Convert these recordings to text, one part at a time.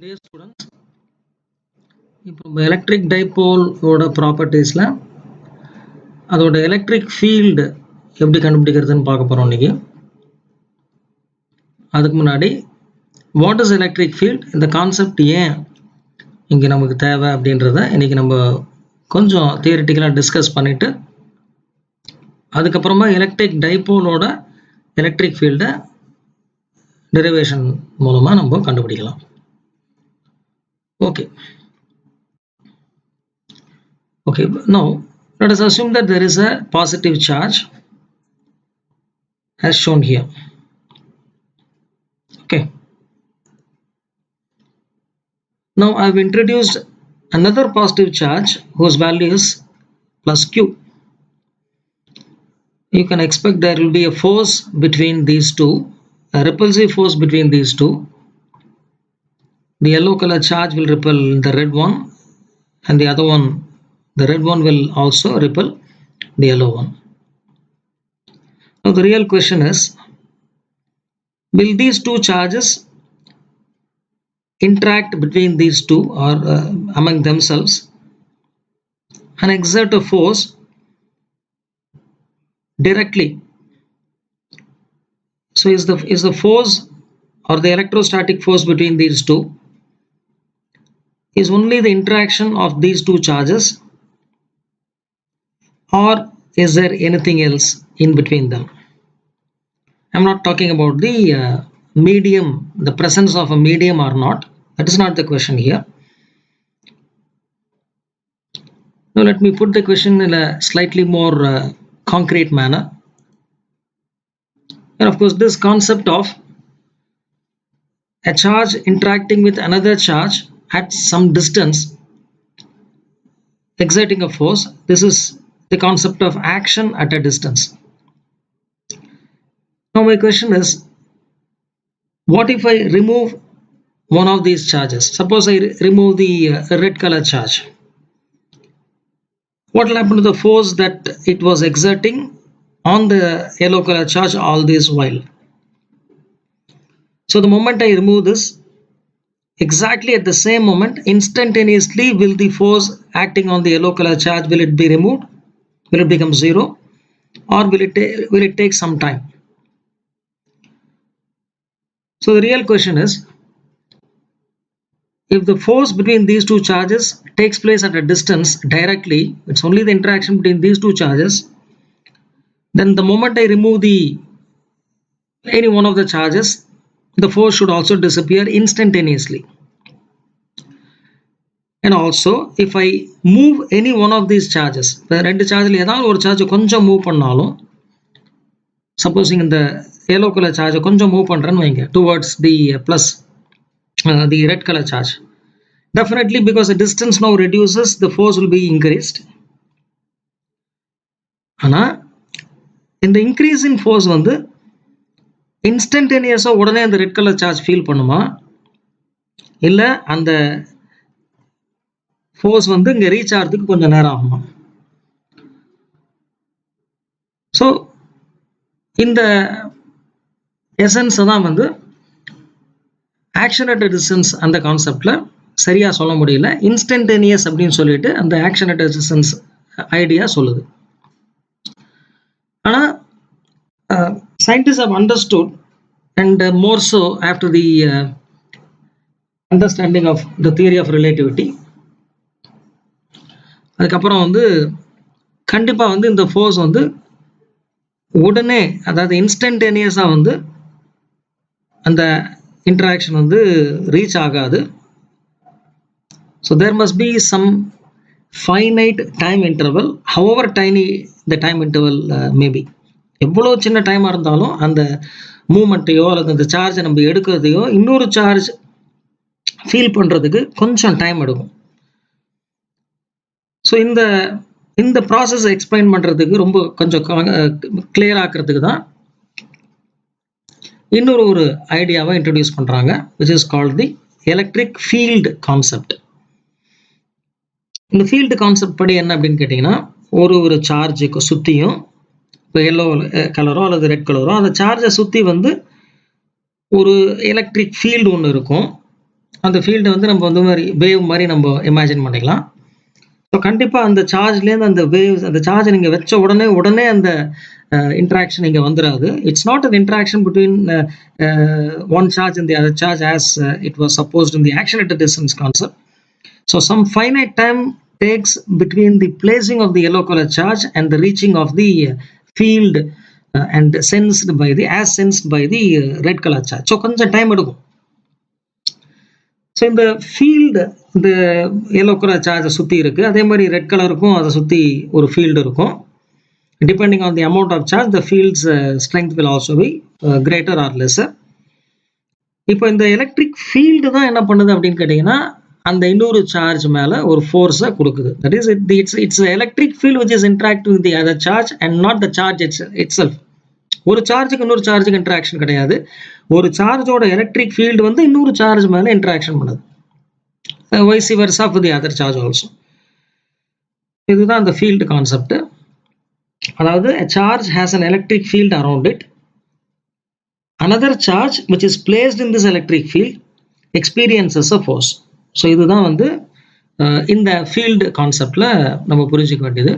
Dear students, இப்போ electric டைபோலோட ப்ராப்பர்ட்டிஸில் அதோட electric field எப்படி கண்டுபிடிக்கிறதுன்னு பார்க்க போகிறோம் இன்றைக்கி. அதுக்கு முன்னாடி வாட் இஸ் எலக்ட்ரிக் ஃபீல்ட், இந்த கான்செப்ட் ஏன் இங்கே நமக்கு தேவை அப்படின்றத இன்றைக்கி நம்ம கொஞ்சம் தியரிட்டிக்கலாக டிஸ்கஸ் பண்ணிவிட்டு அதுக்கப்புறமா எலக்ட்ரிக் டைபோலோட எலக்ட்ரிக் ஃபீல்டை டெரிவேஷன் மூலமாக நம்ம கண்டுபிடிக்கலாம். Okay, now let us assume that there is a positive charge as shown here. Okay, now I have introduced another positive charge whose value is plus q. You can expect there will be a force between these two, a repulsive force between these two. The yellow color charge will repel the red one, and the other one, the red one, will also repel the yellow one. Now the real question is, will these two charges interact between these two or among themselves and exert a force directly? So is the force or the electrostatic force between these two is only the interaction of these two charges, or is there anything else in between them? I'm not talking about the medium, the presence of a medium or not. That is not the question here. Now let me put the question in a slightly more concrete manner. And of course, this concept of a charge interacting with another charge at some distance exerting a force, this is the concept of action at a distance. Now my question is, what if I remove one of these charges? Suppose I remove the red color charge. What will happen to the force that it was exerting on the yellow color charge all this while? So the moment I remove this, exactly at the same moment, instantaneously will the force acting on the yellow color charge, will it be removed? Will it become zero, or will it take some time? So the real question is, if the force between these two charges takes place at a distance directly, it's only the interaction between these two charges, then the moment I remove any one of the charges, the force should also disappear instantaneously. And also, if I move any one of these charges, the ரெண்டு சார்ஜில் ஏதாவது ஒரு charge கொஞ்சம் move பண்ணாலும், supposing இந்த yellow color charge கொஞ்சம் move பண்ணுறேன்னு வைங்க towards the plus the red color charge, definitely because the distance now reduces, the force will be increased. ஆனால் இந்த increase in force வந்து இன்ஸ்டன்டேனியஸாக உடனே அந்த ரெட் கலர் சார்ஜ் ஃபீல் பண்ணுமா, இல்லை அந்த ஃபோர்ஸ் வந்து இங்கே ரீச் ஆகிறதுக்கு கொஞ்சம் நேரம் ஆகுமா? ஸோ இந்த எசன்ஸை தான் வந்து ஆக்ஷன் அட் டிஸ்டன்ஸ் அந்த கான்செப்டில் சரியாக சொல்ல முடியல. இன்ஸ்டன்டேனியஸ் அப்படின்னு சொல்லிட்டு அந்த ஆக்ஷன் அட் டிஸ்டன்ஸ் ஐடியா சொல்லுது. ஆனால் scientists have understood, and more so after the understanding of the theory of relativity, அதுக்கப்புறம் வந்து கண்டிப்பாக வந்து இந்த ஃபோர்ஸ் வந்து உடனே, அதாவது இன்ஸ்டன்டேனியஸாக வந்து அந்த இன்டராக்ஷன் வந்து ரீச் ஆகாது. So there must be some finite time interval, however tiny the time interval may be. எவ்வளோ சின்ன டைமாக இருந்தாலும் அந்த மூமெண்ட்டையோ அல்லது அந்த சார்ஜை நம்ம எடுக்கிறதையோ இன்னொரு சார்ஜ் ஃபீல் பண்ணுறதுக்கு கொஞ்சம் டைம் எடுக்கும். ஸோ இந்த ப்ராசஸ் எக்ஸ்பிளைன் பண்ணுறதுக்கு ரொம்ப கொஞ்சம் கிளியர் ஆக்கிறதுக்கு தான் இன்னொரு ஐடியாவை இன்ட்ரடியூஸ் பண்ணுறாங்க, which is called the electric field concept. இந்த ஃபீல்டு கான்செப்ட் படி என்ன அப்படின்னு கேட்டிங்கன்னா, ஒரு சார்ஜுக்கு சுற்றியும் இப்போ எல்லோ கலரோ அல்லது ரெட் கலரோ அந்த சார்ஜை சுற்றி வந்து ஒரு எலக்ட்ரிக் ஃபீல்டு ஒன்று இருக்கும். அந்த ஃபீல்டை வந்து நம்ம வந்து மாதிரி வேவ் மாதிரி நம்ம இமேஜின் பண்ணிக்கலாம். ஸோ கண்டிப்பாக அந்த சார்ஜ்லேருந்து அந்த வேவ்ஸ், அந்த சார்ஜை நீங்கள் வச்ச உடனே அந்த இன்ட்ராக்ஷன் இங்கே வந்துடாது. It's not an interaction between one charge and the other charge as it was supposed in the accelerated distance concept. So some finite time takes between the placing of the yellow color charge and the reaching of the field and sensed by the red color charge. So கொஞ்சம் time எடுக்கும். So இந்த field இந்த yellow colour சார்ஜை சுற்றி இருக்குது, அதே மாதிரி red கலருக்கும் அதை சுற்றி ஒரு ஃபீல்டு இருக்கும். Depending on the amount of charge the field's strength will also be greater or lesser. இப்போ இந்த எலக்ட்ரிக் ஃபீல்டு தான் என்ன பண்ணுது அப்படின்னு கேட்டிங்கன்னா, அந்த இன்னொரு சார்ஜ் மேலே ஒரு ஃபோர்ஸை கொடுக்குது. That is it's electric field which is interacting with the other charge and not the charge it self. ஒரு சார்ஜுக்கு இன்னொரு சார்ஜுக்கு இன்ட்ராக்ஷன் கிடையாது. ஒரு சார்ஜோட எலக்ட்ரிக் ஃபீல்டு வந்து இன்னொரு சார்ஜ் மேலே இன்ட்ராக்ஷன் பண்ணுது. Vice versa for the other charge also. இதுதான் அந்த ஃபீல்டு கான்செப்ட். அதாவது a charge has an electric field around it. Another charge which is placed in this electric field experiences a force. So இதுதான் வந்து இந்த field கான்செப்டில் நம்ம புரிஞ்சிக்க வேண்டியது.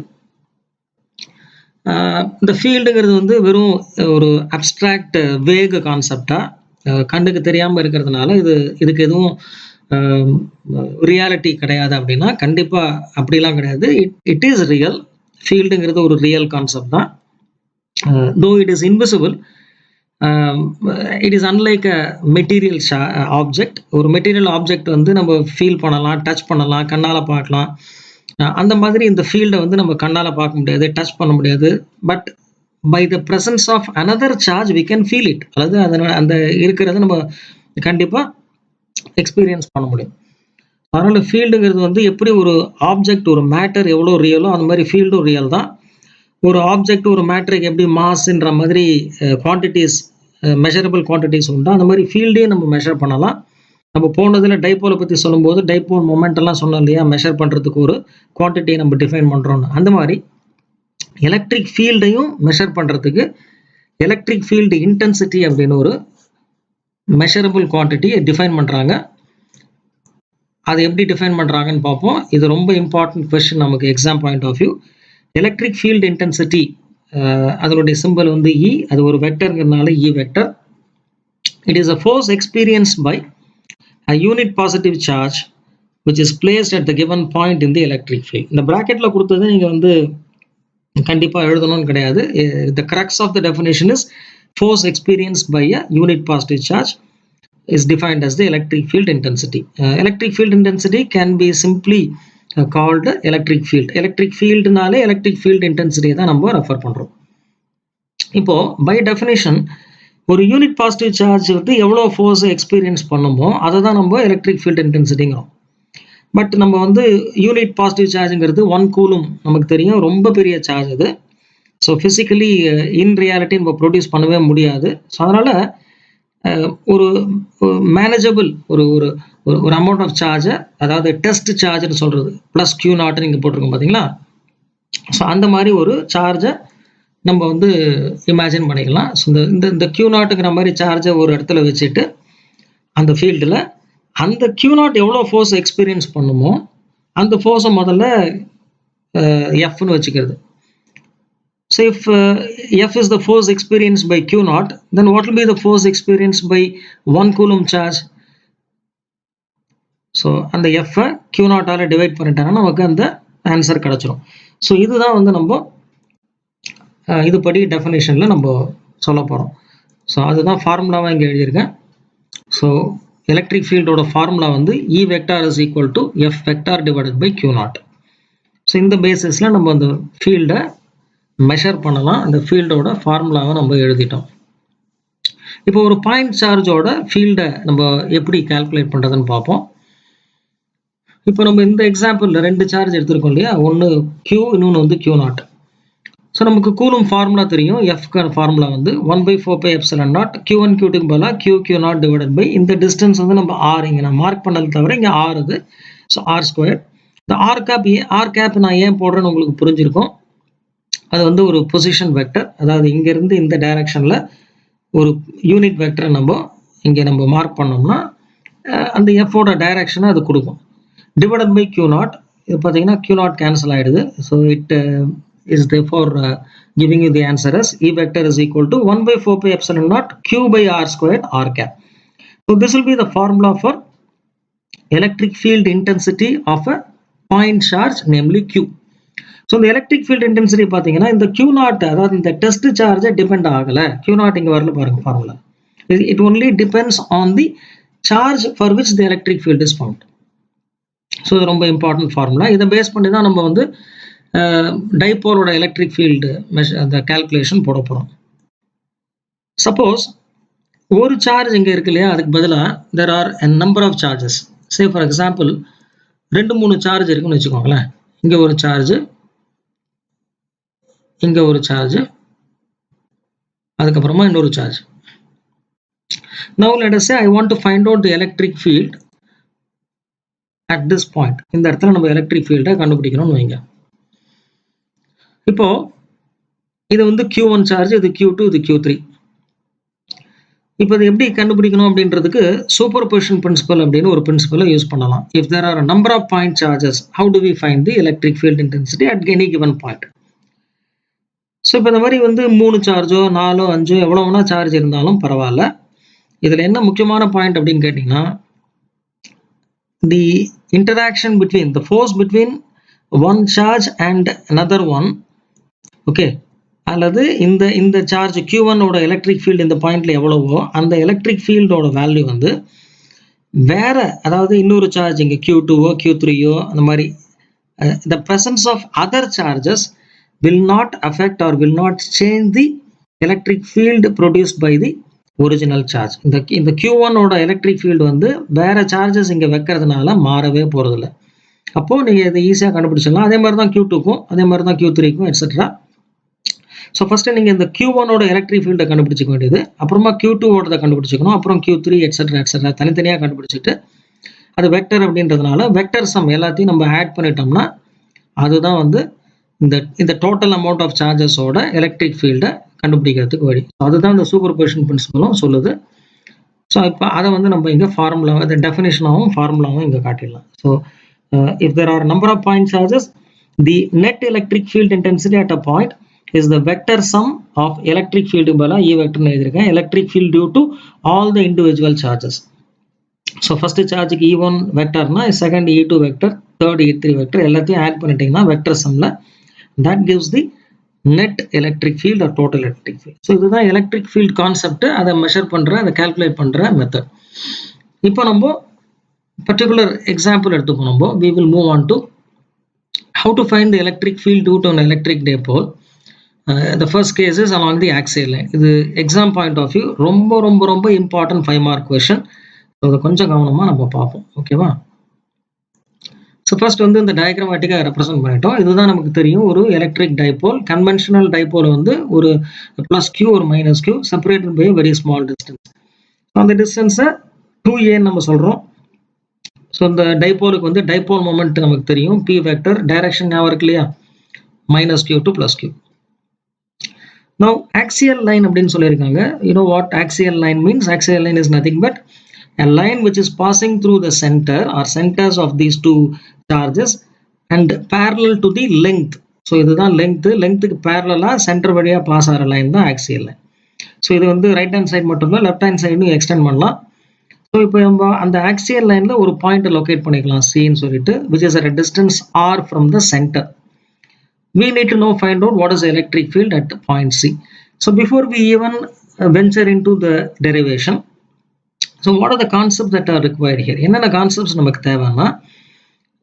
இந்த ஃபீல்டுங்கிறது வந்து வெறும் ஒரு அப்ட்ராக்ட் வேக் கான்செப்டாக கண்ணுக்கு தெரியாமல் இருக்கிறதுனால இதுக்கு எதுவும் ரியாலிட்டி கிடையாது அப்படின்னா கண்டிப்பாக அப்படிலாம் கிடையாது. It is real. ஃபீல்டுங்கிறது ஒரு ரியல் கான்செப்ட் தான். Though it is invisible, it is unlike a material object. ஒரு மெட்டீரியல் ஆப்ஜெக்ட் வந்து நம்ம ஃபீல் பண்ணலாம், டச் பண்ணலாம், கண்ணால் பார்க்கலாம். அந்த மாதிரி இந்த ஃபீல்டை வந்து நம்ம கண்ணால் பார்க்க முடியாது, டச் பண்ண முடியாது. But by the presence of another charge we can feel it. அதாவது அதனால் அந்த இருக்கிறத நம்ம கண்டிப்பாக எக்ஸ்பீரியன்ஸ் பண்ண முடியும். அதனால் ஃபீல்டுங்கிறது வந்து எப்படி ஒரு ஆப்ஜெக்ட், ஒரு மேட்டர் எவ்வளோ ரியலோ அந்த மாதிரி ஃபீல்டும் ரியல் தான். ஒரு ஆப்ஜெக்ட், ஒரு மேட்டருக்கு எப்படி மாஸ்ன்ற மாதிரி குவான்டிட்டிஸ், மெஷரபிள் குவான்டிட்டிஸ் உண்டோ அந்த மாதிரி ஃபீல்டையும் நம்ம மெஷர் பண்ணலாம். நம்ம போனதில் டைப்போலை பற்றி சொல்லும்போது டைப்போல் மொமெண்ட் எல்லாம் சொன்னோம் இல்லையா, மெஷர் பண்ணுறதுக்கு ஒரு குவான்டிட்டியை நம்ம டிஃபைன் பண்ணுறோன்னு. அந்த மாதிரி எலக்ட்ரிக் ஃபீல்டையும் மெஷர் பண்ணுறதுக்கு எலக்ட்ரிக் ஃபீல்டு இன்டென்சிட்டி அப்படின்னு ஒரு மெஷரபிள் குவான்டிட்டியை டிஃபைன் பண்ணுறாங்க. அதை எப்படி டிஃபைன் பண்ணுறாங்கன்னு பார்ப்போம். இது ரொம்ப இம்பார்ட்டன்ட் கொஸ்டின் நமக்கு exam point of view. Electric field intensity அதனுடைய சிம்பிள் வந்து இ. அது ஒரு வெக்டர்ங்கிறதுனால E vector. It is a force experienced by a unit positive charge which is placed at the given point in the electric field. இந்த பிராக்கெட்ல கொடுத்தது நீங்க வந்து கண்டிப்பா எழுதணும்னு கிடையாது. The crux of the definition is force experienced by a unit positive charge is defined as the electric field intensity. Electric field intensity can be simply called electric field. Electric fieldனாலே electric field intensity தான் நம்ம refer பண்றோம். இப்போ by definition ஒரு unit positive charge வந்து எவ்வளோ ஃபோர்ஸை experience பண்ணுமோ அதை தான் நம்ம எலக்ட்ரிக் ஃபீல்டு இன்டென்சிட்டிங்கிறோம். பட் நம்ம வந்து யூனிட் பாசிட்டிவ் சார்ஜுங்கிறது 1 கூலும் நமக்கு தெரியும், ரொம்ப பெரிய சார்ஜ் அது. ஸோ ஃபிசிக்கலி இன் ரியாலிட்டி நம்ம ப்ரொடியூஸ் பண்ணவே முடியாது. ஸோ அதனால் ஒரு மேனேஜபிள் ஒரு ஒரு ஒரு அமௌண்ட் ஆஃப் சார்ஜை, அதாவது டெஸ்ட் சார்ஜ்னு சொல்கிறது ப்ளஸ் Q நாட்னு இங்கே போட்டிருக்கோம் பார்த்தீங்களா. ஸோ அந்த மாதிரி ஒரு சார்ஜை நம்ம வந்து இமேஜின் பண்ணிக்கலாம். ஸோ இந்த Q நாட்டுங்கிற மாதிரி சார்ஜை ஒரு இடத்துல வச்சுட்டு அந்த ஃபீல்டில் அந்த Q நாட் எவ்வளோ ஃபோர்ஸ் எக்ஸ்பீரியன்ஸ் பண்ணுமோ அந்த ஃபோர்ஸை முதல்ல எஃப்னு வச்சுக்கிறது. So if F is the force experience by Q naught, then what will be the force experience by 1 coulomb charge. So அந்த எஃப்ஐ Q நாட்டால் டிவைட் பண்ணிட்டாங்கன்னா நமக்கு அந்த ஆன்சர் கிடச்சிரும். ஸோ இதுதான் வந்து நம்ம இதுபடி டெஃபினேஷனில் நம்ம சொல்ல போகிறோம். ஸோ அதுதான் ஃபார்முலாவாக இங்கே எழுதியிருக்கேன். ஸோ எலக்ட்ரிக் ஃபீல்டோட ஃபார்முலா வந்து E vector is equal to F vector divided by Q naught. So இந்த பேசிஸில் நம்ம அந்த ஃபீல்டை மெஷர் பண்ணலாம். அந்த ஃபீல்டோட ஃபார்முலாவை நம்ம எழுதிட்டோம். இப்போ ஒரு பாயிண்ட் சார்ஜோட ஃபீல்டை நம்ம எப்படி கால்குலேட் பண்ணுறதுன்னு பார்ப்போம். இப்போ நம்ம இந்த எக்ஸாம்பிளில் 2 சார்ஜ் எடுத்துருக்கோம் இல்லையா, ஒன்று Q, இன்னொன்று வந்து Q நாட். ஸோ நமக்கு கூலும் ஃபார்முலா தெரியும். எஃப்கான ஃபார்முலா வந்து 1/4πε0 Q1 Q2க்கு பதிலாக Q நாட் டிவைடட் பை இந்த டிஸ்டன்ஸ் வந்து நம்ம ஆர், இங்கே நான் மார்க் பண்ணது தவிர இங்கே ஆர் இது. So R square. இந்த ஆர் கேப் நான் ஏன் போடுறேன்னு உங்களுக்கு புரிஞ்சிருக்கும். அது வந்து ஒரு பொசிஷன் வெக்டர், அதாவது இங்கேருந்து இந்த டைரக்ஷனில் ஒரு யூனிட் வெக்டரை நம்ம இங்கே நம்ம மார்க் பண்ணோம்னா அந்த எஃபோட டைரக்ஷனை அது கொடுக்கும். டிவைடட் பை Q நாட், இது பார்த்தீங்கன்னா Q நாட் கேன்சல் ஆகிடுது. So it is therefore giving you the answer as E vector is equal to 1 by 4 pi epsilon naught Q by R squared R cap. So this will be the formula for electric field intensity of a point charge, namely Q. So இந்த electric field intensity பார்த்தீங்கன்னா இந்த Q not, அதாவது இந்த test சார்ஜை depend ஆகலை. Q not இங்கே வரல பாருங்க formula. It only depends on the charge for which the electric field is found. So இது ரொம்ப இம்பார்ட்டன்ட் ஃபார்முலா. இதை பேஸ் பண்ணி தான் நம்ம வந்து டைபோலோட எலக்ட்ரிக் ஃபீல்டு அந்த கால்குலேஷன் போட போகிறோம். சப்போஸ் ஒரு சார்ஜ் இங்கே இருக்கு இல்லையா, அதுக்கு பதிலாக there are a number of charges. Say for example 2-3 charge இருக்குன்னு வச்சுக்கோங்களேன். இங்கே ஒரு சார்ஜ், இங்கே ஒரு சார்ஜ், அதுக்கப்புறமா இன்னொரு charge. Now let us say I want to find out the electric field at this point. இந்த இடத்துல நம்ம எலக்ட்ரிக் ஃபீல்டை கண்டுபிடிக்கணும்னு வைங்க. இப்போ இது வந்து Q1 சார்ஜ், இது Q2, இது Q3. இப்போ இது எப்படி கண்டுபிடிக்கணும் அப்படின்றதுக்கு சூப்பர் பொசிஷன் பிரின்சிபல் அப்படின்னு ஒரு பிரின்சிபலை யூஸ் பண்ணலாம். If there are number of point charges, how do we find the electric field intensity at any given point? So இப்போ இந்த மாதிரி வந்து 3 சார்ஜோ 4, 5 எவ்வளோ வேணா சார்ஜ் இருந்தாலும் பரவாயில்ல. இதில் என்ன முக்கியமான பாயிண்ட் அப்படின்னு கேட்டிங்கன்னா, the interaction between the force between one charge and another one, okay, அல்லது இந்த சார்ஜ் Q1 ஓட எலக்ட்ரிக் ஃபீல்டு இந்த பாயிண்ட்ல எவ்வளவோ அந்த எலக்ட்ரிக் ஃபீல்டோட வேல்யூ வந்து வேற, அதாவது இன்னொரு சார்ஜ் இங்கே Q2ஓ Q3ஓ அந்த மாதிரி the presence of other charges will not affect or will not change the electric field produced by the original charge. இந்த Q1 ஓட எலக்ட்ரிக் ஃபீல்டு வந்து வேற சார்ஜஸ் இங்கே வைக்கிறதுனால மாறவே போகிறதில்ல. அப்போது நீங்கள் இதை ஈஸியாக கண்டுபிடிச்சிடலாம். அதே மாதிரி தான் Q2க்கும், அதே மாதிரி தான் Q3க்கும் எட்ஸெட்ரா. ஸோ ஃபஸ்ட்டு நீங்கள் இந்த Q1 ஓட எலக்ட்ரிக் ஃபீல்டை கண்டுபிடிச்சிக்க வேண்டியது, அப்புறமா Q2 ஓடதை கண்டுபிடிச்சிக்கணும், அப்புறம் Q3 எட்ஸெட்ரா தனித்தனியாக கண்டுபிடிச்சிட்டு அது வெக்டர் அப்படின்றதுனால வெக்டர் சம் எல்லாத்தையும் நம்ம ஆட் பண்ணிட்டோம்னா அதுதான் வந்து இந்த டோட்டல் அமௌண்ட் ஆஃப் சார்ஜஸோட எலக்ட்ரிக் ஃபீல்டை கண்டுபிடிக்கிறதுக்கு வழி. அதுதான் இந்த சூப்பர் பொசிஷன் பிரின்சிபலும் சொல்லுது. ஸோ இப்போ அதை வந்து நம்ம இங்கே ஃபார்முலா, இந்த டெஃபினேஷனாகவும் ஃபார்முலாவும் இங்கே காட்டிடலாம். So if there are number of point charges, the net electric field intensity at a point is the vector sum of electric field பல E vector னு எழுதிருக்கேன். electric field due to all the individual charges. So first charge E1 vectorனா second E2 vector, third E3 vector எல்லாத்தையும் add பண்ணிட்டீங்கன்னா vector sumல that gives the net electric field or total electric field. So இதுதான் electric field concept. அதை measure பண்ற, அதை calculate பண்ற method. இப்போ நம்ம particular example எடுத்துப்போம். நம்ம we will move on to how to find the electric field due to an electric dipole. The first case is along the axial line. இது exam point of view ரொம்ப ரொம்ப ரொம்ப important 5 mark question. அதை கொஞ்சம் கவனமாக நம்ம பார்ப்போம், ஓகேவா? ஸோ ஃபர்ஸ்ட் வந்து இந்த டயக்ராமேட்டிக்காக ரெப்ரசென்ட் பண்ணிட்டோம். இதுதான் நமக்கு தெரியும் ஒரு எலக்ட்ரிக் டைபோல். கன்வென்ஷனல் டைபோல் வந்து ஒரு ப்ளஸ் Q ஒரு minus Q separated by very small distance. அந்த டிஸ்டன்ஸை 2a நம்ம சொல்கிறோம். ஸோ இந்த டைபோலுக்கு வந்து டைபோல் மொமெண்ட் நமக்கு தெரியும், P வெக்டர், டைரக்ஷன் ஞாபகம் இருக்கு இல்லையா, minus Q to plus Q. Now axial line அப்படின்னு சொல்லியிருக்காங்க. You know what axial line means? Axial line is nothing but a line which is passing through the center or centers of these two charges and parallel to the length. So இதுதான் லெங்க்த்துக்கு பேரலாக centre வழியாக pass ஆகிற line தான் axial line. So இது வந்து right hand side மட்டும் இல்லை, left hand சைடும் எக்ஸ்டெண்ட் பண்ணலாம். ஸோ இப்போ நம்ம அந்த ஆக்சியல் லைனில் ஒரு பாயிண்ட்டை லொக்கேட் பண்ணிக்கலாம் Cன்னு சொல்லிட்டு, which is at a distance R from the center. We need to find out what is the electric field at point C. So before we even venture into the derivation, so what are the concepts that are required here? என்னென்ன concepts நமக்கு தேவைன்னா,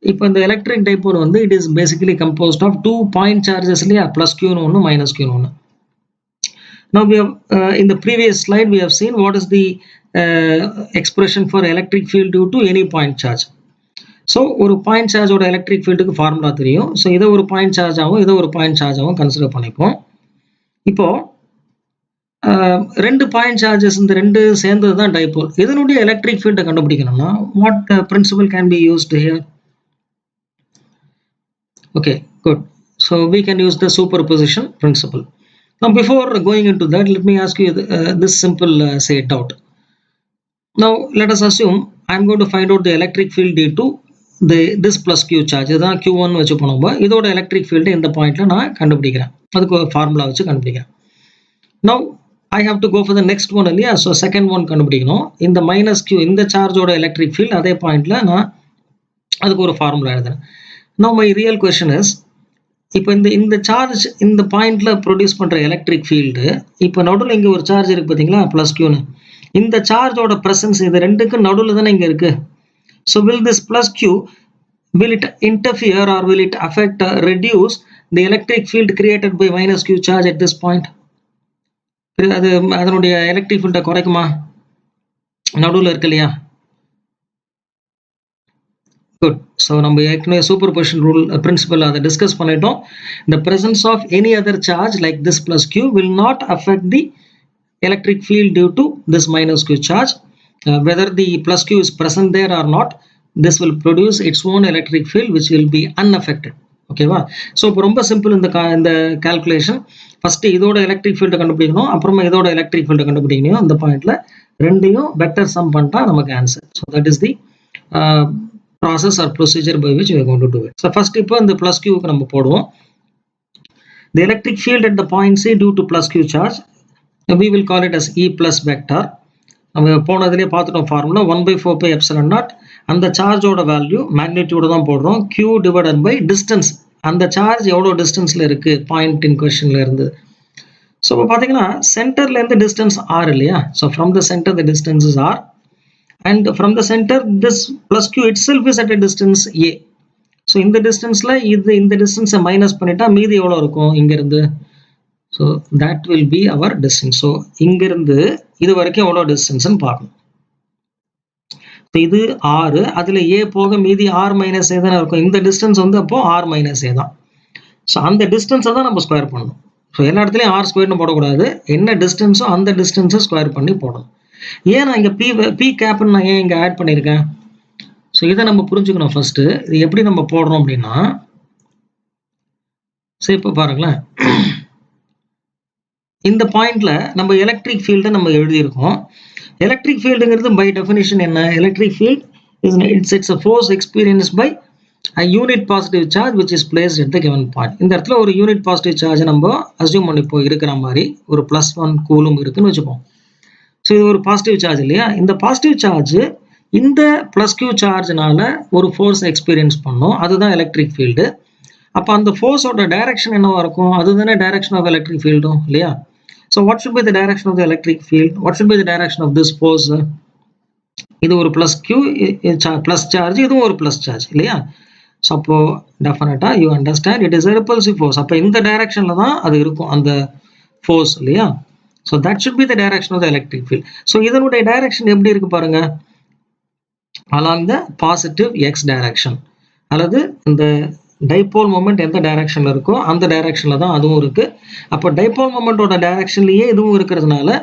இப்போ இந்த electric dipole வந்து it is basically composed of 2 point charges இல்லையா, plus Q ஒன்று minus Q ஒன்று. Now we have in the previous slide we have seen what is the expression for electric field due to any point charge. So ஒரு point சார்ஜோட electric ஃபீல்டுக்கு formula தெரியும். So இதை ஒரு point சார்ஜாகவும் இதை ஒரு point சார்ஜாகவும் consider பண்ணிப்போம். இப்போ 2 பாயிண்ட் சார்ஜஸ், இந்த 2 சேர்ந்தது தான் டைபோல். இதனுடைய எலக்ட்ரிக் ஃபீல்டை கண்டுபிடிக்கணும்னா what principle can be used here? Okay, good. So we can use the superposition principle. Now before going into that, let me ask you this simple say doubt. Now let us assume I'm going to find out the electric field due to this plus q charge. இதுதான் q1 வச்சு போனோம். இதோட electric field இந்த பாயிண்ட்ல நான் கண்டுபிடிக்கிறேன். அதுக்கு ஒரு ஃபார்முலா வச்சு கண்டுபிடிக்கிறேன். Now I have to go for the next one இல்லையா? ஸோ செகண்ட் ஒன் கண்டுபிடிக்கணும். இந்த மைனஸ் q இந்த சார்ஜோட எலக்ட்ரிக் ஃபீல்டு அதே பாயிண்ட்ல நான் அதுக்கு ஒரு ஃபார்முலா எழுதுறேன். Now my real question is, இப்போ இந்த சார்ஜ் இந்த பாயிண்ட்ல ப்ரொடியூஸ் பண்ற எலக்ட்ரிக் ஃபீல்டு, இப்போ நடுவில் இங்க ஒரு சார்ஜ் இருக்கு பார்த்தீங்களா, பிளஸ் கியூன்னு. இந்த சார்ஜோட பிரசன்ஸ் இது ரெண்டுக்கு நடுவில் தானே இங்க இருக்கு. So will this plus Q will it interfere or will it affect reduce the electric field created by minus q charge at this point? அது அதனுடைய எலக்ட்ரிக் ஃபீல்டை குறைக்குமா? நடுவில் இருக்கு இல்லையா? குட். ஸோ நம்ம ஏற்கனவே சூப்பர் பொசிஷன் ரூல் பிரின்சிபல் அதை discuss பண்ணிட்டோம். the presence of any other charge like this plus q will not affect the electric field due to this minus q charge. Whether the plus q is present there or not, this will produce its own electric field which will be unaffected. ஓகேவா? So இப்போ ரொம்ப simple இந்த calculation. First இதோட electric ஃபீல்டை கண்டுபிடிக்கணும், அப்புறமா இதோட electric ஃபீல்டை கண்டுபிடிக்கணும். அந்த பாயிண்ட்ல ரெண்டையும் வெக்டர் சம் பண்ணிட்டா நமக்கு answer. So that is the process or procedure by which we are going to do it. So first இப்போ இந்த plus q க்கு நம்ம போடுவோம். The electric field at the point C due to plus q charge, we will call it as E plus vector. நம்ம போனதுலேயே பார்த்துட்டோம் formula 1/4 pi epsilon naught. அந்த சார்ஜோட value மேக்னிடியூட தான் போடுறோம், q divided by distance. அந்த charge எவ்வளோ டிஸ்டன்ஸ்ல இருக்கு பாயிண்ட் இன் கொஸ்டின்ல இருந்து. ஸோ இப்போ பார்த்தீங்கன்னா சென்டர்ல இருந்து டிஸ்டன்ஸ் r இல்லையா? So from the centre the distance is r. And from the center, this plus q itself is at a distance a. So in the distance la in the distance minus பண்ணிட்டா மீதி எவ்வளவு இருக்கும் இங்க இருந்து? So that will be our distance. So இங்க இருந்து இது வரைக்கும் எவ்வளவு distance ன்னு பார்க்கணும். So இது r, அதுல a போக மீதி r minus a தான் இருக்கும். இந்த distance வந்து அப்போ r minus a தான். So அந்த distance தான் நம்ம ஸ்கொயர் பண்ணணும். So எல்லா இடத்துலயும் r ஸ்கொயர்னு போடக்கூடாது, என்ன டிஸ்டன்ஸோ அந்த டிஸ்டன்ஸை ஸ்கொயர் பண்ணி போடணும். ஏன் நான் இங்க பி கேப்னு நான் ஏன் இங்க ஆட் பண்ணியிருக்கேன்? ஸோ இதை நம்ம புரிஞ்சுக்கணும் ஃபர்ஸ்ட். இது எப்படி நம்ம போடுறோம் அப்படின்னா, சரி இப்போ பாருங்களேன், இந்த பாயிண்ட்ல நம்ம எலக்ட்ரிக் ஃபீல்டை நம்ம எழுதியிருக்கோம். எலக்ட்ரிக் ஃபீல்டுங்கிறது பை டெஃபினிஷன் என்ன? Electric field it's a force experienced by a unit positive charge which is placed at the given point. இந்த இடத்துல ஒரு யூனிட் பாசிட்டிவ் சார்ஜ் நம்ம அஸ்யூம் பண்ணிப்போம் இருக்கிற மாதிரி, ஒரு +1 கூலும் இருக்குன்னு வச்சுப்போம். ஸோ இது ஒரு பாசிட்டிவ் சார்ஜ் இல்லையா? இந்த பாசிட்டிவ் சார்ஜ் இந்த பிளஸ் கியூ சார்ஜ்னால ஒரு ஃபோர்ஸ் எக்ஸ்பீரியன்ஸ் பண்ணோம், அதுதான் எலக்ட்ரிக் ஃபீல்டு. அப்போ அந்த ஃபோர்ஸோட டைரக்ஷன் என்னவா இருக்கும்? அதுதானே டைரக்ஷன் ஆஃப் எலக்ட்ரிக் ஃபீல்டும் இல்லையா? So what should be the direction of the electric field? What should be the direction of this force? இது ஒரு பிளஸ் கியூ பிளஸ் சார்ஜ், இதுவும் ஒரு பிளஸ் சார்ஜ் இல்லையா? ஸோ அப்போ டெஃபினட்டா you understand it is a repulsive force. அப்போ இந்த டைரக்ஷன்ல தான் அது இருக்கும் அந்த ஃபோர்ஸ் இல்லையா? So that should be the direction of the electric field. So இதனுடைய direction எப்படி இருக்கு பாருங்க, along the positive x direction. அல்லது இந்த டைபோல் மொமெண்ட் எந்த டைரக்ஷன்ல இருக்கோ அந்த டைரக்ஷன்ல தான் அதுவும் இருக்கு. அப்போ டைபோல் மொமெண்டோட டைரக்ஷன்லயே இதுவும் இருக்கிறதுனால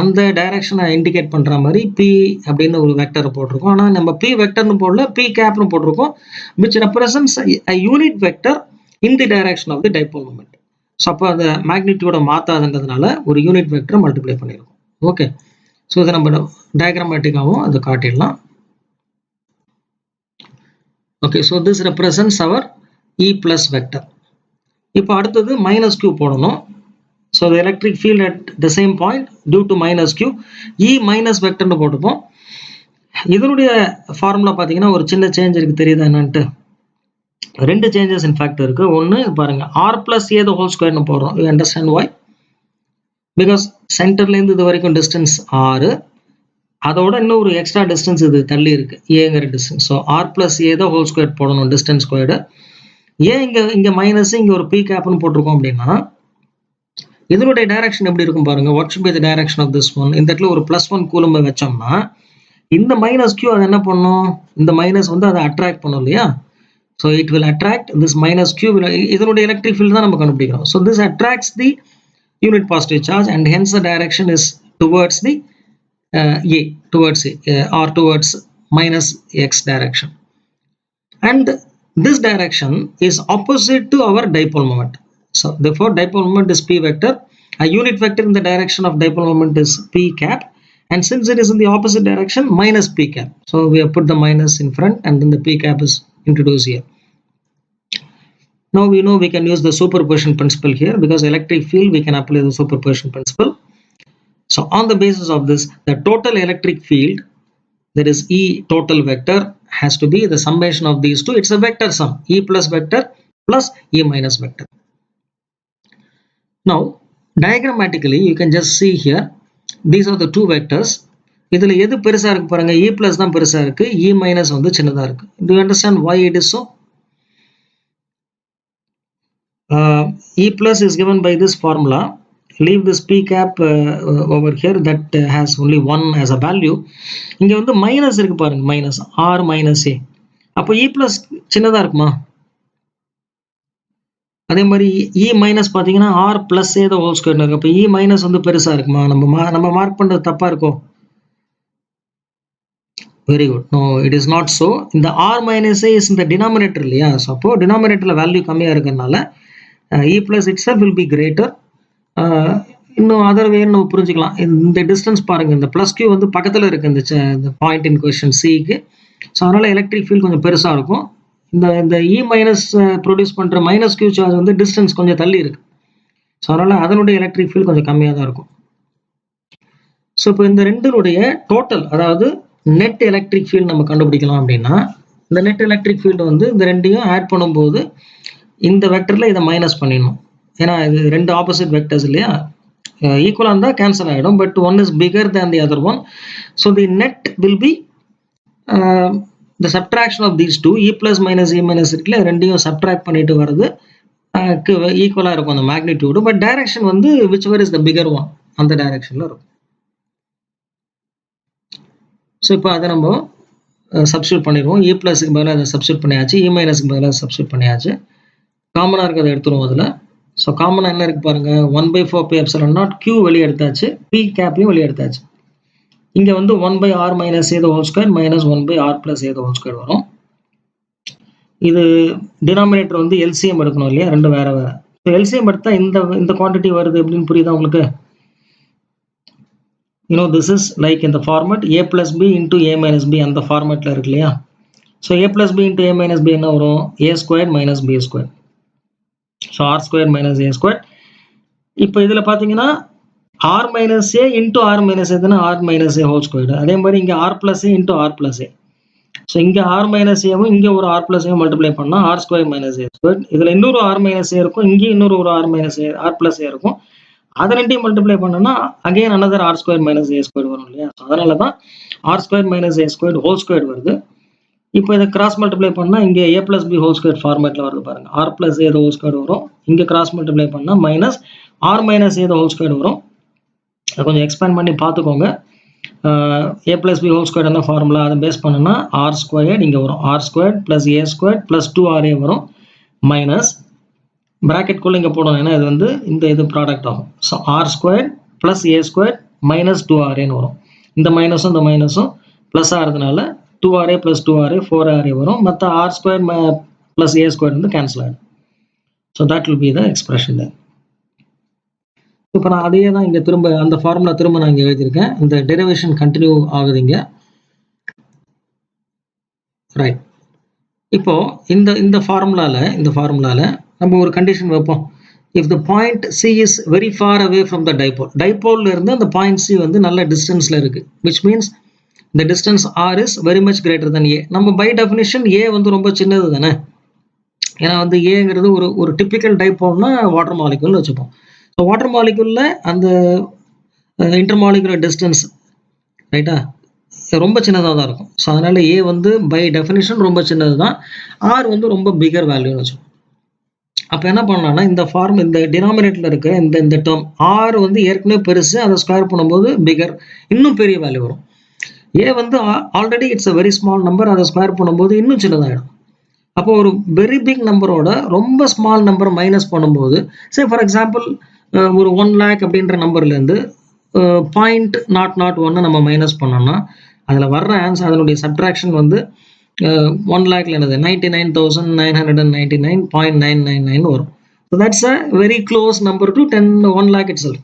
அந்த டைரக்ஷனை இண்டிகேட் பண்ற மாதிரி p அப்படின்னு ஒரு வெக்டர் போட்டிருக்கோம். ஆனால் நம்ம p வெக்டர்னு போடல, p கேப்னு போட்டிருக்கோம், which represents a unit vector in the direction of the dipole moment. So அப்போ அந்த மேக்னிடியூட மாற்றாதுன்றதுனால ஒரு யூனிட் வெக்டரை மல்டிப்ளை பண்ணியிருக்கோம். ஓகே, ஸோ இதை நம்ம டயக்ராமேட்டிக்காகவும் அதை காட்டிடலாம். Okay, so this represents our E plus vector. இப்போ அடுத்தது மைனஸ் கியூ போடணும். So the electric field at the same point due to minus q, E minus வெக்டர்னு போட்டுப்போம். இதனுடைய ஃபார்முலா பார்த்தீங்கன்னா ஒரு சின்ன சேஞ்ச் இருக்கு, தெரியுதா என்னன்ட்டு? ரெண்டு சேஞ்சஸ் இன்ஃபேக்ட் இருக்கு. ஒன்று பாருங்க, r plus a the whole square போடுறோம். You understand why? பிகாஸ் சென்டர்லேருந்து இது வரைக்கும் டிஸ்டன்ஸ் r, அதோட இன்னும் ஒரு எக்ஸ்ட்ரா டிஸ்டன்ஸ் இது தள்ளி இருக்கு, ஏங்கிற distance. So r plus a the whole square போடணும், டிஸ்டன்ஸ் ஸ்கொயர்டு. ஏன் இங்க மைனஸ் இங்க ஒரு p கேப்னு போட்டிருக்கோம் அப்படின்னா, இதனுடைய டைரக்ஷன் எப்படி இருக்கும் பாருங்க. What should be the direction of this one? இந்த இடத்துல ஒரு +1 கூலும் வச்சோம்னா இந்த மைனஸ் கியூ அதை என்ன பண்ணும்? இந்த மைனஸ் வந்து அதை அட்ராக்ட் பண்ணும் இல்லையா? So it will attract this minus q. இதனுடைய electric field தான் நம்ம கண்டுபிடிக்கிறோம். So this attracts the unit positive charge and hence the direction is towards the a, towards a, or towards minus x direction. And this direction is opposite to our dipole moment. So therefore dipole moment is p vector. A unit vector in the direction of dipole moment is p cap, And since it is in the opposite direction, minus p cap. So we have put the minus in front and then the p cap is introduced here. Now we know we can use the superposition principle here, because electric field we can apply the superposition principle. So on the basis of this, the total electric field, that is E total vector, has to be the summation of these two. It's a vector sum, E plus vector plus E minus vector. Now diagrammatically you can just see here, these are the two vectors. இதில் எது பெருசாக இருக்கு பாருங்க, E plus தான் பெருசாக இருக்கு, E minus வந்து சின்னதாக இருக்கு. Do you understand why it is so? E plus is given by this formula. Leave this p cap over here, that has only 1 as a value. இங்க வந்து மைனஸ் இருக்கு பாருங்க, மைனஸ் r minus a. அப்போ E plus சின்னதா இருக்குமா? அதே மாதிரி E minus பாத்தீங்கன்னா r plus a the whole square இருக்கு. அப்போ E minus வந்து பெருசா இருக்குமா? நம்ம மார்க் பண்றது தப்பா இருக்கோ? Very good. No, it is not so. இந்த r minus a is in the denominator இல்லையா? So அப்போ denominatorல வேல்யூ கம்மியா இருக்கறனால E plus itself will be greater. இன்னும் அதர் வே நம்ம புரிஞ்சுக்கலாம். இந்த டிஸ்டன்ஸ் பாருங்க, இந்த பிளஸ் கியூ வந்து பக்கத்தில் இருக்கு இந்த பாயிண்ட் இன் கொஸ்டின் சிக்கு. ஸோ அதனால எலக்ட்ரிக் ஃபீல்ட் கொஞ்சம் பெருசாக இருக்கும். இந்த இ மைனஸ் ப்ரொடியூஸ் பண்ணுற மைனஸ் கியூ சார்ஜ் வந்து டிஸ்டன்ஸ் கொஞ்சம் தள்ளி இருக்கு. ஸோ அதனால அதனுடைய எலக்ட்ரிக் ஃபீல்ட் கொஞ்சம் கம்மியாக தான் இருக்கும். ஸோ இப்போ இந்த ரெண்டுடைய டோட்டல், அதாவது நெட் எலக்ட்ரிக் ஃபீல்ட் நம்ம கண்டுபிடிக்கலாம் அப்படின்னா, இந்த நெட் எலக்ட்ரிக் ஃபீல்டு வந்து இந்த ரெண்டையும் ஆட் பண்ணும்போது இந்த வெக்டரில் இதை மைனஸ் பண்ணிடணும். ஏன்னா இது ரெண்டு ஆப்போசிட் வெக்டர்ஸ் இல்லையா, ஈக்குவலாக இருந்தால் கேன்சல் ஆகிடும். But one is bigger than the other one. So the net will be the subtraction of these two. E plus minus E minus இருக்குல்ல, ரெண்டையும் சப்ட்ராக்ட் பண்ணிட்டு வர்றது ஈக்குவலாக இருக்கும் அந்த மேக்னிடியூடு. பட் டைரக்ஷன் வந்து whichever is the bigger one, அந்த டைரக்ஷனில் இருக்கும். ஸோ இப்போ அதை நம்ம சப்ஸ்டியூட் பண்ணிடுவோம். இ பிளஸுக்கு பதிலாக அதை சப்ஸ்டியூட் பண்ணியாச்சு, இ மைனஸுக்கு பதிலாக சப்ஸ்டியூட் பண்ணியாச்சு. காமனாக இருக்கிறத எடுத்துருவோம் அதில். ஸோ காமனாக என்ன இருக்கு பாருங்க, 1/4 epsilon naught q வெளியே எடுத்தாச்சு, p கேப்பையும் வெளியே எடுத்தாச்சு. இங்கே வந்து 1/r minus a the whole square minus 1/r plus a the whole square வரும். இது டினாமினேட்டர் வந்து எல்சிஎம் எடுக்கணும் இல்லையா, ரெண்டு வேற வேற. ஸோ எல்சிஎம் எடுத்தால் இந்த குவான்டிட்டி வருது அப்படின்னு புரியுதா உங்களுக்கு? திஸ் இஸ் லைக் இந்த format a plus b into a minus b, அந்த ஃபார்மேட்டில் இருக்கு இல்லையா. So a plus b into a minus b என்ன வரும், a squared minus b squared. So r squared minus a squared. இப்போ இதில் பார்த்தீங்கன்னா r minus a into r minus a தானே, r minus a whole squared. அதே மாதிரி இங்கே r plus a into r plus a. So இங்கே r minus a-வும் இங்கே ஒரு r plus a-வும் மல்டிப்ளை பண்ணால் r squared minus a squared. இதில் இன்னொரு r minus a இருக்கும், இங்கே இன்னொரு ஒரு r minus a r plus a இருக்கும். அதை ரெண்டையும் மல்டிப்ளை பண்ணோம்னா again another r squared minus a squared வரும் இல்லையா. ஸோ அதனால தான் r squared minus a squared whole squared வருது. இப்போ இதை கிராஸ் மல்டிப்ளை பண்ணால் இங்கே a plus b whole squared ஃபார்மேட்டில் வருது பாருங்க, r plus a the whole squared வரும். இங்கே கிராஸ் மல்டிப்ளை பண்ணால் minus r minus a the whole squared வரும். அதை கொஞ்சம் எக்ஸ்பேண்ட் பண்ணி பார்த்துக்கோங்க. a plus b whole squared அந்த ஃபார்முலா அதை பேஸ் பண்ணோன்னா r squared இங்கே வரும், r squared plus a squared plus 2ra வரும், மைனஸ் ப்ராக்கெட்குள்ளே இங்கே போடணும், ஏன்னா இது வந்து இது ப்ராடக்ட் ஆகும். So r squared plus a squared minus 2raன்னு வரும். இந்த மைனஸும் ப்ளஸ் ஆகிறதுனால 2ra plus 2ra 4ra வரும். மற்ற r squared plus a squared வந்து கேன்சல் ஆகிடும். So that will be the expression there. இப்போ நான் அதையே தான் இங்கே திரும்ப அந்த ஃபார்முலா திரும்ப நான் இங்கே எழுதியிருக்கேன். இந்த டெரிவேஷன் கண்டினியூ ஆகுது இங்கே, ரைட். இப்போ இந்த ஃபார்முலாவில் நம்ம ஒரு கண்டிஷன் வைப்போம். If the point C is very far away from the டைபோல்ல இருந்து அந்த பாயிண்ட் சி வந்து நல்ல டிஸ்டன்ஸில் இருக்குது, which means the distance r is very much greater than a. நம்ம பை டெஃபினிஷன் a வந்து ரொம்ப சின்னது தானே, ஏன்னா வந்து ஏங்கிறது ஒரு டிப்பிக்கல் டைப்போல்னா வாட்டர் மாலிகுல்னு வச்சுப்போம். ஸோ வாட்டர் மாலிகுலில் அந்த இன்டர்மாலிகுலர் டிஸ்டன்ஸ் ரைட்டா ரொம்ப சின்னதாக தான் இருக்கும். ஸோ அதனால a வந்து பை டெஃபினிஷன் ரொம்ப சின்னது தான், r வந்து ரொம்ப பிகர் வேல்யூன்னு வச்சுப்போம். அப்போ என்ன பண்ணலாம்னா இந்த டினாமினேட்டரில் இருக்க இந்த டேர்ம் r வந்து ஏற்கனவே பெருசு, அதை ஸ்கொயர் பண்ணும்போது பிகர் இன்னும் பெரிய வேல்யூ வரும். a வந்து already it's a very small number, அதை ஸ்கொயர் பண்ணும்போது இன்னும் சின்னதாகிடும். அப்போ ஒரு வெரி பிக் நம்பரோட ரொம்ப ஸ்மால் நம்பர் மைனஸ் பண்ணும்போது, சே ஃபார் எக்ஸாம்பிள் ஒரு 1 lakh அப்படின்ற நம்பர்லேருந்து 0.001 நம்ம மைனஸ் பண்ணோம்னா அதில் வர்ற ஆன்சர், அதனுடைய சப்ட்ராக்ஷன் வந்து 1 lakhல என்னது 99,999.999 வரும். So that's a very close number to 1 lakh itself.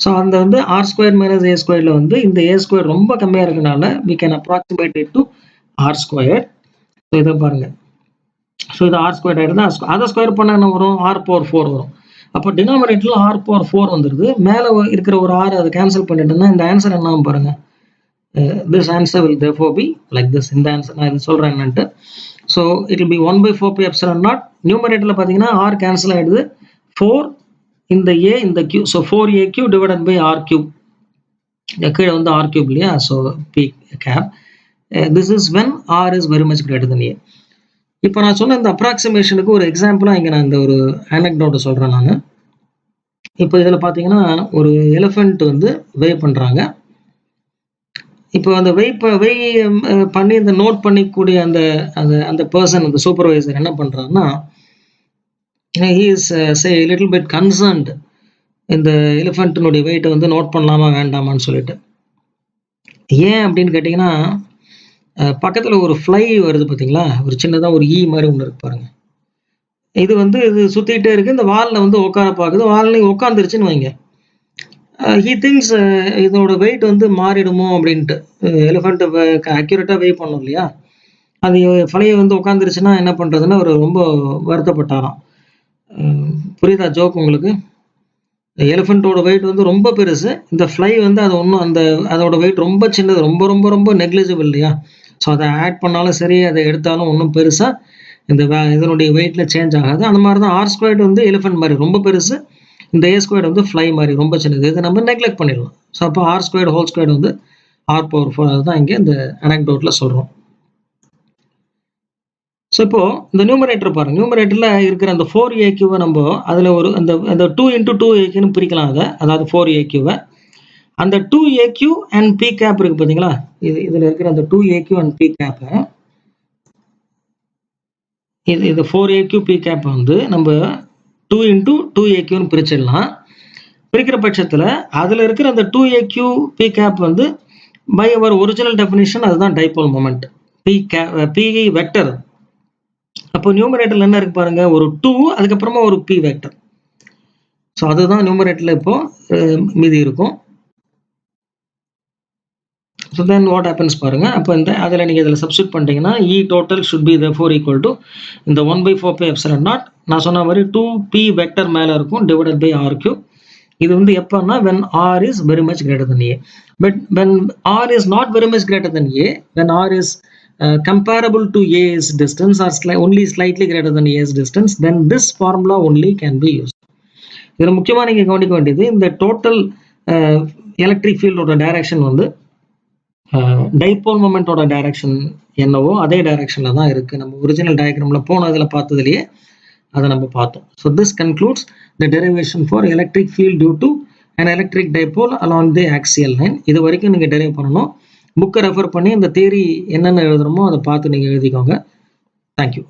So அந்த வந்து ஆர் ஸ்கொயர் மைனஸ் ஏ ஸ்கொயரில் வந்து இந்த ஏ ஸ்கொயர் ரொம்ப கம்மியாக இருக்கனால we can approximate it to R square. So இதை பாருங்க. ஸோ இது ஆர் ஸ்கொயர் ஆகிடுது. அதை ஸ்கொயர் பண்ண என்ன வரும்? ஆர் பவர் 4 வரும். அப்போ டினாமினேட்டரில் ஆர் பவர் 4 வந்துடுது. மேலே இருக்கிற ஒரு ஆர் அதை கேன்சல் பண்ணிட்டோம்னா இந்த ஆன்சர் என்ன பாருங்க. This answer will therefore be like this. இந்த ஆன்சர் நான் இது சொல்கிறேன் என்னன்ட்டு. So it will be 1/4 pi epsilon naught. நியூமரேட்டரில் பார்த்தீங்கன்னா ஆர் கேன்சல் ஆகிடுது. 4 இந்த ஏ இந்த Q. So 4AQ divided by R cube. கீழே வந்து R cube இல்லையா? So P cap. This is when R is very much greater than A. இப்போ நான் சொன்ன இந்த அப்ராக்சிமேஷனுக்கு ஒரு எக்ஸாம்பிளாக இங்கே நான் இந்த ஒரு ஆனக்டோட்டை சொல்கிறேன் நான். இப்போ இதில் பார்த்தீங்கன்னா ஒரு எலிஃபெண்ட் வந்து வெய் பண்ணுறாங்க. இப்போ அந்த வெய் பண்ணி இந்த நோட் பண்ணிக்கூடிய அந்த அந்த அந்த பர்சன், அந்த சூப்பர்வைசர் என்ன பண்ணுறாருன்னா, he is say a little bit concerned இந்த எலிஃபெண்ட்டினுடைய வெயிட்டை வந்து நோட் பண்ணலாமா வேண்டாமான்னு சொல்லிட்டு. ஏன் அப்படின்னு கேட்டிங்கன்னா, பக்கத்தில் ஒரு ஃப்ளை வருது பார்த்தீங்களா, ஒரு சின்னதாக ஒரு ஈ மாதிரி ஒன்று இருக்கு பாருங்க. இது வந்து இது சுற்றிக்கிட்டே இருக்குது. இந்த வாலில் வந்து உட்கார பார்க்குது. வாலில் உட்காந்துருச்சுன்னு வைங்க. ஹீ திங்ஸ் இதோட வெயிட் வந்து மாறிடுமோ அப்படின்ட்டு. எலிஃபெண்ட்டை அக்யூரேட்டாக வெயிட் பண்ணும் இல்லையா, அது ஃப்ளையை வந்து உட்காந்துருச்சுன்னா என்ன பண்ணுறதுன்னு அவர் ரொம்ப வருத்தப்பட்டாராம். புரியுதா ஜோக் உங்களுக்கு? எலிஃபெண்ட்டோட வெயிட் வந்து ரொம்ப பெருசு. இந்த ஃப்ளை வந்து அது ஒன்றும் அந்த அதோட வெயிட் ரொம்ப சின்னது, ரொம்ப ரொம்ப ரொம்ப நெக்லிஜிபிள் இல்லையா. ஸோ அதை ஆட் பண்ணாலும் சரி, அதை எடுத்தாலும் ஒன்றும் பெருசாக இந்த இதனுடைய வெயிட்டில் சேஞ்ச் ஆகாது. அந்த மாதிரி தான் ஆர் ஸ்கொயர்டு வந்து எலிஃபெண்ட் மாதிரி ரொம்ப பெருசு, இந்த ஏ ஸ்கொயர்டு வந்து ஃப்ளை மாதிரி ரொம்ப சின்னது. இதை நம்ம நெக்லெக்ட் பண்ணிடலாம். ஸோ அப்போ ஆர் ஸ்கொயர்டு ஹோல் ஸ்கொயர்டு வந்து ஆர் பவர் 4. அதுதான் இங்கே இந்த அனக்டோட்டில் சொல்கிறோம். ஸோ இப்போது இந்த நியூமரேட்டர் பாருங்கள். நியூமரேட்டரில் இருக்கிற அந்த 4AQவை நம்ம அதில் ஒரு அந்த 2 × 2AQன்னு பிரிக்கலாம். அதாவது 4AQவை அந்த 2AQ அண்ட் P கேப் இருக்குது பார்த்தீங்களா, இதில் இருக்கிற அந்த 2AQ அண்ட் P கேப்பை இது 4AQ P கேப்பை வந்து நம்ம 2 × 2AQன்னு பிரிச்சிடலாம். பிரிக்கிற பட்சத்தில் அதில் இருக்கிற அந்த 2AQ P கேப் வந்து பை அவர் ஒரிஜினல் டெஃபினிஷன் அதுதான் டைபோல் மொமெண்ட் P வெக்டர். அப்போ நியூமரேட்டரில் என்ன இருக்கு பாருங்க, ஒரு 2 அதுக்கப்புறமா ஒரு P வெக்டர். ஸோ அதுதான் நியூமரேட்டரில் இப்போ மீதி இருக்கும். ஸோ தென் வாட் ஹேப்பன்ஸ் பாருங்க. அப்போ அதில் நீங்கள் இதில் சப்ஸ்டியூட் பண்ணிட்டீங்கன்னா E total should be therefore equal to இந்த 1/4 pi epsilon naught. நான் சொன்ன மாதிரி 2P வெக்டர் மேலே இருக்கும் divided by R cube. இது வந்து எப்போன்னா when R is very much greater than A. But when R is not very much greater than A, when R is comparable to A's distance or only slightly greater than A's distance, then this formula only can be used. இதில் முக்கியமாக நீங்கள் கவனிக்க வேண்டியது, இந்த total electric ஃபீல்டோட direction வந்து dipole மொமெண்டோட direction என்னவோ அதே டைரக்ஷனில் தான் இருக்குது. நம்ம ஒரிஜினல் டயக்ராமில் போன இதில் பார்த்ததுலேயே அதை நம்ம பார்த்தோம். So this concludes the derivation for electric field due to and electric dipole along the axial line. இது வரைக்கும் நீங்கள் டெரைவ் பண்ணணும். புக்கை ரெஃபர் பண்ணி இந்த தியரி என்னென்ன எழுதுகிறோமோ அதை பார்த்து நீங்கள் எழுதிக்கோங்க. தேங்க்யூ.